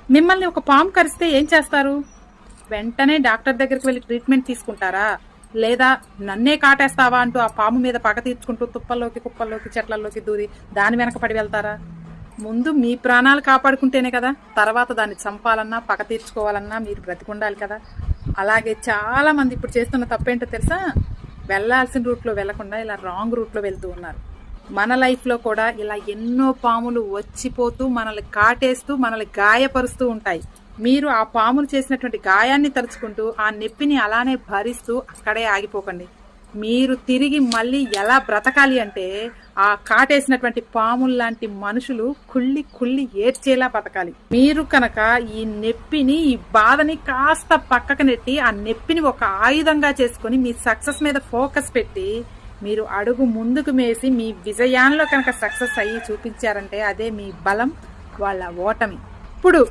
మిమ్మల్ని ఒక పాము కరిస్తే ఏం చేస్తారు? వెంటనే డాక్టర్ దగ్గరికి వెళ్ళి ట్రీట్మెంట్ తీసుకుంటారా? లేదా నన్నే కాటేస్తావా అంటూ ఆ పాము మీద పగ తీర్చుకుంటూ తుప్పల్లోకి కుప్పల్లోకి చెట్లల్లోకి దూరి దాని వెనక పడి వెళ్తారా? ముందు మీ ప్రాణాలు కాపాడుకుంటేనే కదా తర్వాత దాన్ని చంపాలన్నా పగ తీర్చుకోవాలన్నా మీరు బ్రతికుండాలి కదా. అలాగే చాలా మంది ఇప్పుడు చేస్తున్న తప్పేంటో తెలుసా? వెళ్ళాల్సిన రూట్లో వెళ్లకుండా ఇలా రాంగ్ రూట్లో వెళ్తూ ఉన్నారు. మన లైఫ్లో కూడా ఇలా ఎన్నో పాములు వచ్చిపోతూ మనల్ని కాటేస్తూ మనల్ని గాయపరుస్తూ ఉంటాయి. మీరు ఆ పాములు చేసినటువంటి గాయాన్ని తలుచుకుంటూ ఆ నొప్పిని అలానే భరిస్తూ అక్కడే ఆగిపోకండి. మీరు తిరిగి మళ్ళీ ఎలా బ్రతకాలి అంటే ఆ కాటేసినటువంటి పాములు లాంటి మనుషులు కుళ్ళి కుళ్ళి ఏడ్చేలా బతకాలి. మీరు కనుక ఈ నొప్పిని ఈ బాధని కాస్త పక్కకు నెట్టి ఆ నొప్పిని ఒక ఆయుధంగా చేసుకుని మీ సక్సెస్ మీద ఫోకస్ పెట్టి మీరు అడుగు ముందుకు వేసి మీ విజయాల్లో కనుక సక్సెస్ అయ్యి చూపించారంటే అదే మీ బలం, వాళ్ళ ఓటమి. ఇప్పుడు